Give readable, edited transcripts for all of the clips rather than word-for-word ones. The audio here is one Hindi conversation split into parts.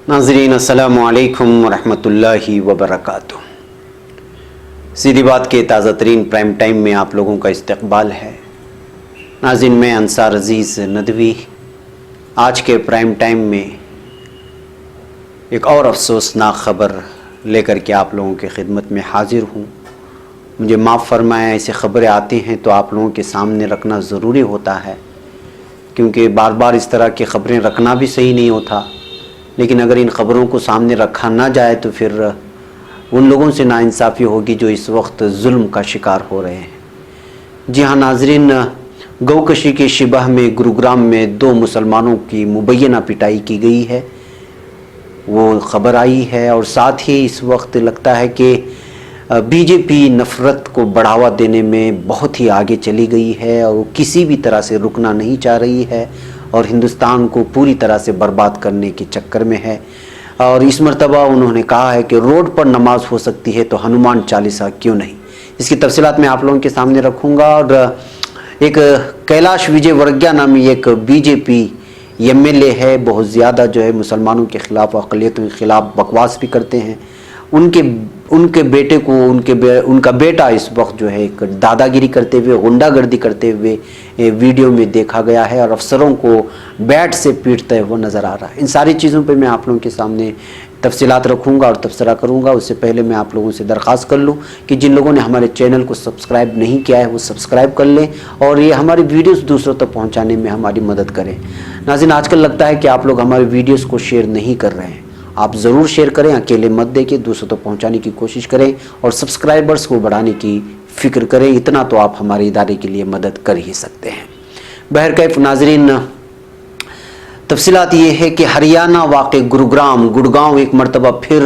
नाज़रीन अस्सलामु अलैकुम वरहमतुल्लाहि वबरकातुह। सीधी बात के ताज़ा तरीन प्राइम टाइम में आप लोगों का इस्तकबाल है। नाज़रीन, मैं अंसार अज़ीज़ नदवी आज के प्राइम टाइम में एक और अफसोसनाक ख़बर लेकर के आप लोगों की खिदमत में हाज़िर हूँ। मुझे माफ़ फरमाएं, ऐसी ख़बरें आती हैं तो आप लोगों के सामने रखना ज़रूरी होता है, क्योंकि बार बार इस तरह की ख़बरें रखना भी सही नहीं होता। लेकिन अगर इन ख़बरों को सामने रखा ना जाए तो फिर उन लोगों से नाइंसाफ़ी होगी जो इस वक्त जुल्म का शिकार हो रहे हैं। जी हाँ नाज़रीन, गौकशी के शिबह में गुरुग्राम में 2 मुसलमानों की मुबैना पिटाई की गई है, वो ख़बर आई है। और साथ ही इस वक्त लगता है कि बीजेपी नफ़रत को बढ़ावा देने में बहुत ही आगे चली गई है और वो किसी भी तरह से रुकना नहीं चाह रही है और हिंदुस्तान को पूरी तरह से बर्बाद करने के चक्कर में है। और इस मर्तबा उन्होंने कहा है कि रोड पर नमाज हो सकती है तो हनुमान चालीसा क्यों नहीं। इसकी तफसीलात मैं आप लोगों के सामने रखूँगा। और एक कैलाश विजयवर्गीय नामी एक बीजेपी एमएलए है, बहुत ज़्यादा जो है मुसलमानों के ख़िलाफ़, अक़लियतों के ख़िलाफ़ बकवास भी करते हैं। उनके बेटे को उनका बेटा इस वक्त जो है एक दादागिरी करते हुए, गुंडागर्दी करते हुए वीडियो में देखा गया है और अफसरों को बैट से पीटते हुए नज़र आ रहा है। इन सारी चीज़ों पे मैं आप लोगों के सामने तफसीलात रखूँगा और तबसरा करूँगा। उससे पहले मैं आप लोगों से दरख्वास्त कर लूँ कि जिन लोगों ने हमारे चैनल को सब्सक्राइब नहीं किया है वो सब्सक्राइब कर लें और ये हमारी वीडियोस दूसरों तक पहुँचाने में हमारी मदद करें। नाज़रीन, आजकल लगता है कि आप लोग हमारे वीडियोज़ को शेयर नहीं कर रहे हैं। आप ज़रूर शेयर करें, अकेले मत देखिए, दूसरों तक पहुंचाने की कोशिश करें और सब्सक्राइबर्स को बढ़ाने की फ़िक्र करें। इतना तो आप हमारे इदारे के लिए मदद कर ही सकते हैं। बहरकैफ नाज़रीन, तफसीलात ये है कि हरियाणा वाक़े गुड़गांव एक मरतबा फिर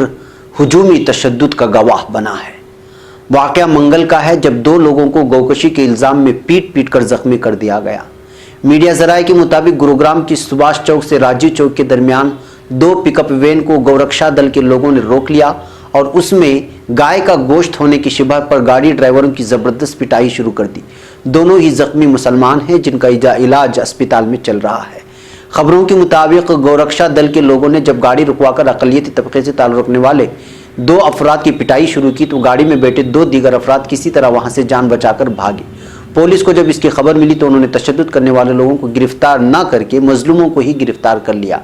हुजूमी तशद्दुद का गवाह बना है। वाक़या मंगल का है जब 2 लोगों को गौकशी के इल्ज़ाम में पीट कर ज़ख्मी कर दिया गया। मीडिया ज़राए के मुताबिक गुरुग्राम की सुभाष चौक से राजीव चौक के दरमियान 2 पिकअप वैन को गौरक्षा दल के लोगों ने रोक लिया और उसमें गाय का गोश्त होने की शिबह पर गाड़ी ड्राइवरों की ज़बरदस्त पिटाई शुरू कर दी। दोनों ही ज़ख्मी मुसलमान हैं जिनका इलाज अस्पताल में चल रहा है। खबरों के मुताबिक गौरक्षा दल के लोगों ने जब गाड़ी रुकवाकर अक़लियती तबके से ताल्लुक़ रखने वाले 2 अफराद की पिटाई शुरू की तो गाड़ी में बैठे 2 दीगर अफराद किसी तरह वहां से जान बचाकर भागे। पुलिस को जब इसकी खबर मिली तो उन्होंने तशद्दुद करने वाले लोगों को गिरफ्तार न करके मजलूमों को ही गिरफ्तार कर लिया।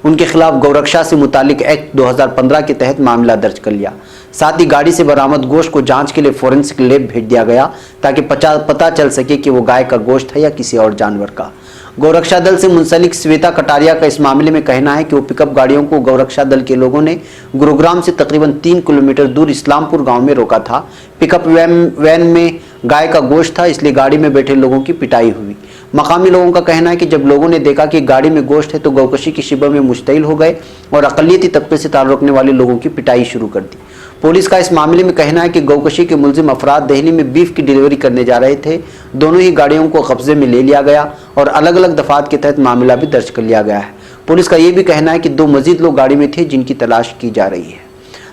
उनके खिलाफ गौरक्षा से मुतालिक एक्ट 2015 के तहत मामला दर्ज कर लिया। साथ ही गाड़ी से बरामद गोश्त को जांच के लिए फोरेंसिक लैब भेज दिया गया ताकि पता चल सके कि वो गाय का गोश्त है या किसी और जानवर का। गौरक्षा दल से मुंसलिक श्वेता कटारिया का इस मामले में कहना है कि वो पिकअप गाड़ियों को गौरक्षा दल के लोगों ने गुरुग्राम से तकरीबन 3 किलोमीटर दूर इस्लामपुर गांव में रोका था। पिकअप वैन में गाय का गोश्त था, इसलिए गाड़ी में बैठे लोगों की पिटाई हुई। मकामी लोगों का कहना है कि जब लोगों ने देखा कि गाड़ी में गोश्त है तो गौकशी की शिबह में मुश्तइल हो गए और अक़लियती तबके से ताल्लुक़ रखने वाले लोगों की पिटाई शुरू कर दी। पुलिस का इस मामले में कहना है कि गौकशी के मुलजिम अफराद दिल्ली में बीफ की डिलीवरी करने जा रहे थे। दोनों ही गाड़ियों को कब्जे में ले लिया गया और अलग अलग दफात के तहत मामला भी दर्ज कर लिया गया है। पुलिस का यह भी कहना है कि 2 मजीद लोग गाड़ी में थे जिनकी तलाश की जा रही है।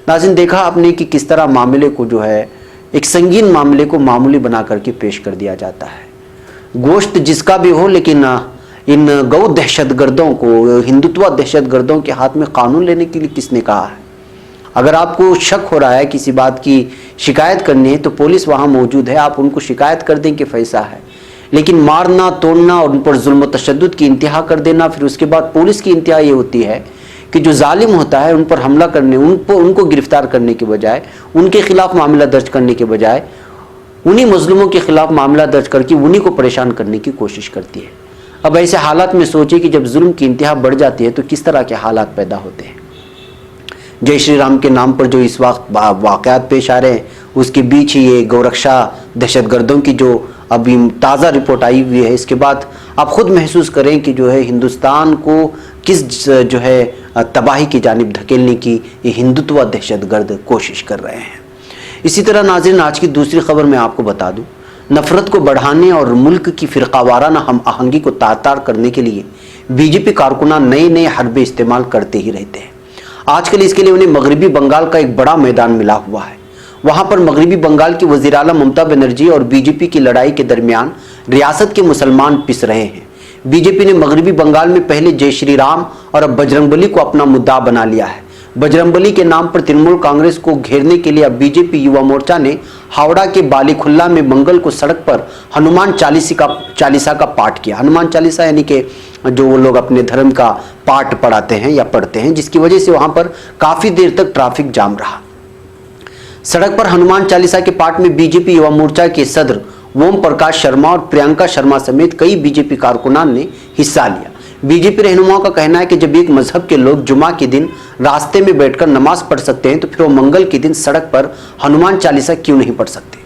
नाज़रीन, देखा आपने कि किस तरह मामले को जो है एक संगीन मामले को मामूली बना करके पेश कर दिया जाता है। गोश्त जिसका भी हो, लेकिन इन गौ दहशतगर्दों को, हिंदुत्व दहशतगर्दों के हाथ में कानून लेने के लिए किसने कहा है? अगर आपको शक हो रहा है किसी बात की शिकायत करनी है तो पुलिस वहाँ मौजूद है, आप उनको शिकायत कर दें कि फैसा है। लेकिन मारना, तोड़ना और उन पर जुल्म तशद्दुद की इंतहा कर देना, फिर उसके बाद पुलिस की इंतहा ये होती है कि जो जालिम होता है उन पर हमला करने, उनको गिरफ्तार करने के बजाय, उनके खिलाफ मामला दर्ज करने के बजाय उन्हीं मजलूमों के खिलाफ मामला दर्ज करके उन्हीं को परेशान करने की कोशिश करती है। अब ऐसे हालात में सोचिए कि जब जुल्म की इंतहा बढ़ जाती है तो किस तरह के हालात पैदा होते हैं। जय श्री राम के नाम पर जो इस वक्त वाक़यात पेश आ रहे हैं उसके बीच ही ये गौरक्षा दहशतगर्दों की जो अभी ताज़ा रिपोर्ट आई हुई है, इसके बाद आप खुद महसूस करें कि जो है हिंदुस्तान को किस जो है तबाही की जानिब धकेलने की ये हिंदुत्व दहशतगर्द कोशिश कर रहे हैं। इसी तरह नाज़रीन, आज की दूसरी खबर मैं आपको बता दूं, नफ़रत को बढ़ाने और मुल्क की फ़िरक़ावाराना हम आहंगी को तार-तार करने के लिए बीजेपी कारकुनान नए हरबे इस्तेमाल करते ही रहते हैं। आजकल इसके लिए उन्हें मगरबी बंगाल का एक बड़ा मैदान मिला हुआ है। वहाँ पर मगरबी बंगाल की वज़ीर आला ममता बनर्जी और बीजेपी की लड़ाई के दरमियान रियासत के मुसलमान पिस रहे हैं। बीजेपी ने मगरबी बंगाल में पहले जय श्री राम और अब बजरंगबली को अपना मुद्दा बना लिया है। बजरंगबली के नाम पर तृणमूल कांग्रेस को घेरने के लिए अब बीजेपी युवा मोर्चा ने हावड़ा के बालीखुल्ला में मंगल को सड़क पर हनुमान चालीसा का पाठ किया। हनुमान चालीसा यानी कि जो वो लोग अपने धर्म का पाठ पढ़ाते हैं या पढ़ते हैं, जिसकी वजह से वहां पर काफी देर तक ट्रैफिक जाम रहा। सड़क पर हनुमान चालीसा के पाठ में बीजेपी युवा मोर्चा के सदर ओम प्रकाश शर्मा और प्रियंका शर्मा समेत कई बीजेपी कारकुनान ने हिस्सा लिया। बीजेपी रहनुमाओं का कहना है कि जब एक मजहब के लोग जुमा के दिन रास्ते में बैठकर नमाज पढ़ सकते हैं तो फिर वो मंगल के दिन सड़क पर हनुमान चालीसा क्यों नहीं पढ़ सकते।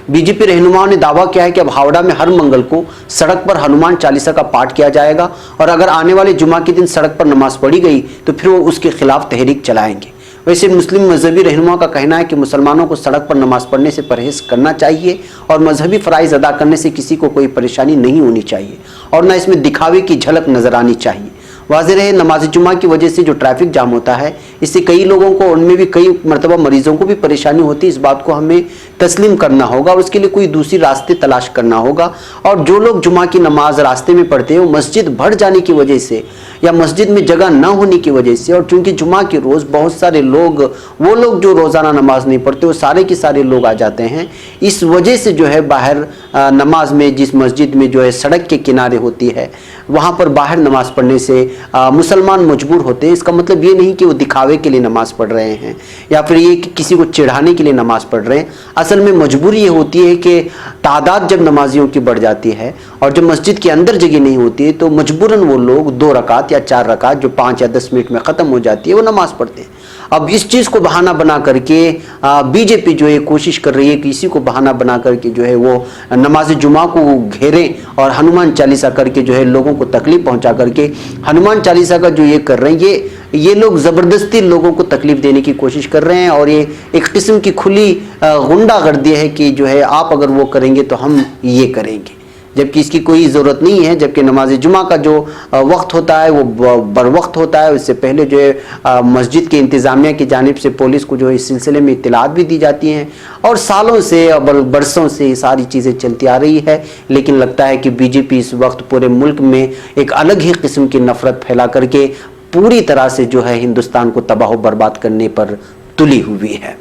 बीजेपी रहनुमाओं ने दावा किया है कि अब हावड़ा में हर मंगल को सड़क पर हनुमान चालीसा का पाठ किया जाएगा और अगर आने वाले जुमा के दिन सड़क पर नमाज पढ़ी गई तो फिर वो उसके खिलाफ तहरीक चलाएंगे। वैसे मुस्लिम मजहबी रहनुमाओं का कहना है कि मुसलमानों को सड़क पर नमाज पढ़ने से परहेज करना चाहिए और मजहबी फ़राइज़ अदा करने से किसी को कोई परेशानी नहीं होनी चाहिए और न इसमें दिखावे की झलक नजर आनी चाहिए। वाज़ेह रहे, नमाज जुमा की वजह से जो ट्रैफिक जाम होता है इससे कई लोगों को, उनमें भी कई मरतबा मरीजों को भी परेशानी होती है। इस बात को हमें तस्लीम करना होगा और उसके लिए कोई दूसरी रास्ते तलाश करना होगा। और जो लोग जुमा की नमाज रास्ते में पढ़ते हैं वो मस्जिद भर जाने की वजह से या मस्जिद में जगह न होने की वजह से, और चूंकि जुमा के रोज़ बहुत सारे लोग, वो लोग जो रोज़ाना नमाज नहीं पढ़ते वो सारे के सारे लोग आ जाते हैं, इस वजह से जो है बाहर नमाज में, जिस मस्जिद में जो है सड़क के किनारे होती है वहाँ पर बाहर नमाज पढ़ने से मुसलमान मजबूर होते हैं। इसका मतलब ये नहीं कि वो दिखावे के लिए नमाज पढ़ रहे हैं या फिर ये कि किसी को चिढ़ाने के लिए नमाज पढ़ रहे हैं। असल में मजबूरी ये होती है कि तादाद जब नमाजियों की बढ़ जाती है और जब मस्जिद के अंदर जगह नहीं होती है तो मजबूरन वो लोग 2 रकात या 4 रकात जो 5 या 10 मिनट में ख़त्म हो जाती है वो नमाज पढ़ते हैं। अब इस चीज़ को बहाना बना करके बीजेपी जो है कोशिश कर रही है कि इसी को बहाना बना करके जो है वो नमाज जुमा को घेरें और हनुमान चालीसा करके जो है लोगों को तकलीफ पहुंचा करके हनुमान चालीसा का जो ये कर रहे हैं, ये लोग ज़बरदस्ती लोगों को तकलीफ देने की कोशिश कर रहे हैं और ये एक किस्म की खुली गुंडागर्दी है कि जो है आप अगर वो करेंगे तो हम ये करेंगे, जबकि इसकी कोई ज़रूरत नहीं है। जबकि नमाज जुमा का जो वक्त होता है वो बर वक्त होता है। उससे पहले जो है मस्जिद के इंतज़ामिया की जानिब से पुलिस को जो है इस सिलसिले में इत्तलात भी दी जाती हैं और सालों से और बरसों से ये सारी चीज़ें चलती आ रही है। लेकिन लगता है कि बीजेपी इस वक्त पूरे मुल्क में एक अलग ही किस्म की नफ़रत फैला करके पूरी तरह से जो है हिंदुस्तान को तबाह बर्बाद करने पर तुली हुई है।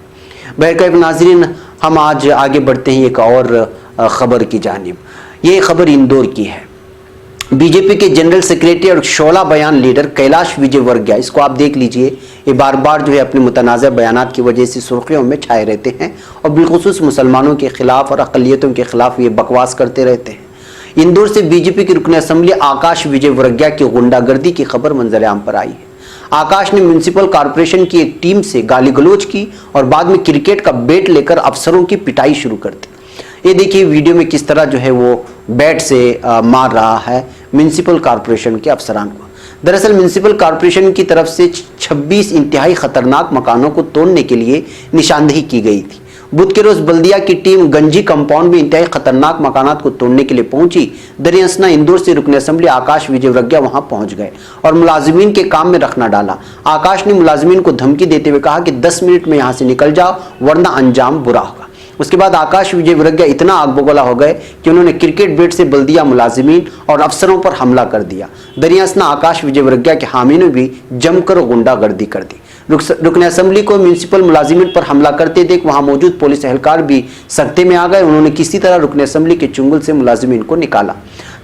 बहरकैफ नाज़रीन, हम आज आगे बढ़ते हैं एक और ख़बर की जानिब। ये खबर इंदौर की है। बीजेपी के जनरल सेक्रेटरी और शोला बयान लीडर कैलाश विजयवर्गीय, इसको आप देख लीजिए, ये बार बार जो है अपने मुतनाज़ बयानात की वजह से सुर्खियों में छाए रहते हैं और बिलखुसूस मुसलमानों के खिलाफ और अक़लियतों के खिलाफ ये बकवास करते रहते हैं। इंदौर से बीजेपी के रुकन असम्बली आकाश विजयवर्गीय की गुंडागर्दी की खबर मंजर आम पर आई है। आकाश ने म्यूनसिपल कॉरपोरेशन की एक टीम से गाली गलौज की और बाद में क्रिकेट का बैट लेकर अफसरों की पिटाई शुरू कर दी। ये देखिए वीडियो में किस तरह जो है वो बैट से मार रहा है म्यूनसिपल कॉरपोरेशन के अफसरान को। दरअसल म्यूनसिपल कॉरपोरेशन की तरफ से 26 इंतहाई खतरनाक मकानों को तोड़ने के लिए निशानदेही की गई थी। बुध के रोज बल्दिया की टीम गंजी कंपाउंड में इंतहाई खतरनाक मकानात को तोड़ने के लिए पहुंची। दरियासना इंदौर से रुकन असम्बली आकाश विजयवर्गीय वहां पहुंच गए और मुलाजिमीन के काम में रखना डाला। आकाश ने मुलाजिमीन को धमकी देते हुए कहा कि 10 मिनट में यहां से निकल जाओ वरना अंजाम बुरा होगा। उसके बाद आकाश विजयवर्गीय इतना आग बगोला हो गए कि उन्होंने क्रिकेट बैट से बल्दिया मुलाजिमीन और अफसरों पर हमला कर दिया। दरियासना आकाश विजयवर्गीय के हामी ने भी जमकर गुंडागर्दी कर दी। रुकन असम्बली को म्यूनसिपल मुलाजिमीन पर हमला करते देख वहां मौजूद पुलिस एहलकार भी सख्ते में आ गए। उन्होंने किसी तरह रुकन असम्बली के चुंगल से मुलाजिमीन को निकाला।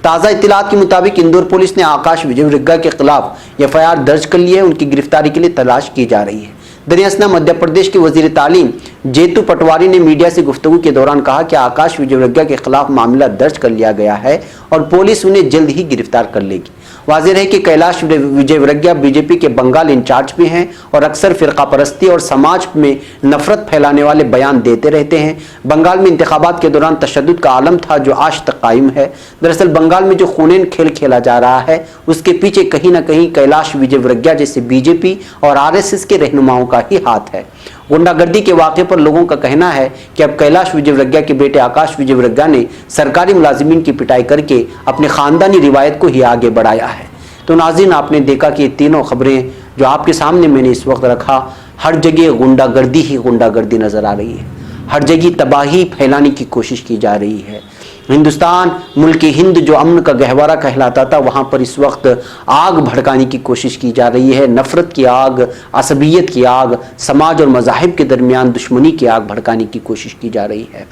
ताज़ा इत्तलात के मुताबिक इंदौर पुलिस ने आकाश विजयवर्गीय के खिलाफ FIR दर्ज कर ली है। उनकी गिरफ्तारी के लिए तलाश की जा रही है। दरियासना मध्य प्रदेश के वजीर तालीम जेतू पटवारी ने मीडिया से गुफ्तगू के दौरान कहा कि आकाश विजयवर्गीय के खिलाफ मामला दर्ज कर लिया गया है और पुलिस उन्हें जल्द ही गिरफ्तार कर लेगी। वाज़ेह है कि कैलाश विजयवर्गीय बीजेपी के बंगाल इंचार्ज भी हैं और अक्सर फ़िरका परस्ती और समाज में नफरत फैलाने वाले बयान देते रहते हैं। बंगाल में इंतखाबात के दौरान तशद्दुद का आलम था जो आज तक कायम है। दरअसल बंगाल में जो खूनेन खेल खेला जा रहा है उसके पीछे कहीं ना कहीं कैलाश विजयवर्गीय जैसे बीजेपी और RSS के रहनुमाओं का ही हाथ है। गुंडागर्दी के वाक़े पर लोगों का कहना है कि अब कैलाश विजयवर्गीय के बेटे आकाश विजयवर्गीय ने सरकारी मुलाजिमीन की पिटाई करके अपने ख़ानदानी रिवायत को ही आगे बढ़ाया है। तो नाज़रीन, आपने देखा कि ये तीनों खबरें जो आपके सामने मैंने इस वक्त रखा, हर जगह गुंडागर्दी ही गुंडागर्दी नज़र आ रही है। हर जगह तबाही फैलाने की कोशिश की जा रही है। हिंदुस्तान मुल्क हिंद जो अमन का गहवारा कहलाता था, वहाँ पर इस वक्त आग भड़काने की कोशिश की जा रही है। नफ़रत की आग, असबियत की आग, समाज और मज़ाहिब के दरमियान दुश्मनी की आग भड़काने की कोशिश की जा रही है।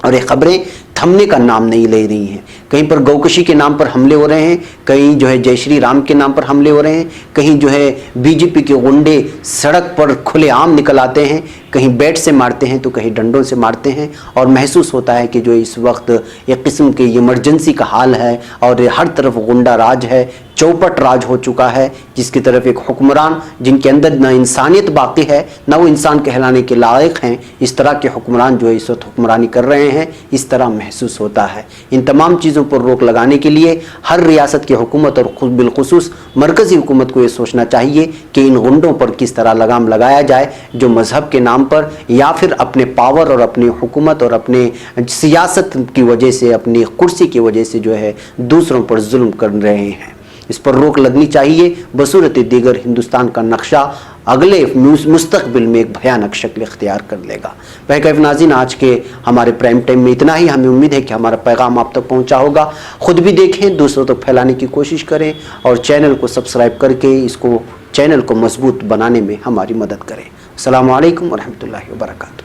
और ये खबरें थमने का नाम नहीं ले रही हैं। कहीं पर गौकशी के नाम पर हमले हो रहे हैं, कहीं जो है जय श्री राम के नाम पर हमले हो रहे हैं, कहीं जो है बीजेपी के गुंडे सड़क पर खुलेआम निकल आते हैं, कहीं बैट से मारते हैं तो कहीं डंडों से मारते हैं। और महसूस होता है कि जो इस वक्त एक किस्म के इमरजेंसी का हाल है और हर तरफ गुंडा राज है, चौपट राज हो चुका है, जिसकी तरफ एक हुक्मरान जिनके अंदर न इंसानियत बाकी है, न वो इंसान कहलाने के लायक हैं, इस तरह के हुक्मरान जो है इस वक्त हुक्मरानी कर रहे हैं, इस तरह महसूस होता है। इन तमाम चीज़ों पर रोक लगाने के लिए हर रियासत की हुकूमत और बिलखुसूस मरकज़ी हुकूमत को ये सोचना चाहिए कि इन गुंडों पर किस तरह लगाम लगाया जाए, जो मजहब के नाम पर या फिर अपने पावर और अपनी हुकूमत और अपने सियासत की वजह से, अपनी कुर्सी की वजह से जो है दूसरों पर जुल्म कर रहे हैं। इस पर रोक लगनी चाहिए। बसूरत दीगर हिंदुस्तान का नक्शा अगले मुस्तकबिल में एक भयानक शक्ल इख्तियार कर लेगा। वह नाज़रीन, आज के हमारे प्राइम टाइम में इतना ही। हमें उम्मीद है कि हमारा पैगाम आप तक पहुंचा होगा। खुद भी देखें, दूसरों तक फैलाने की कोशिश करें और चैनल को सब्सक्राइब करके चैनल को मजबूत बनाने में हमारी मदद करें। अस्सलामु अलैकुम व रहमतुल्लाहि व बरकातहू।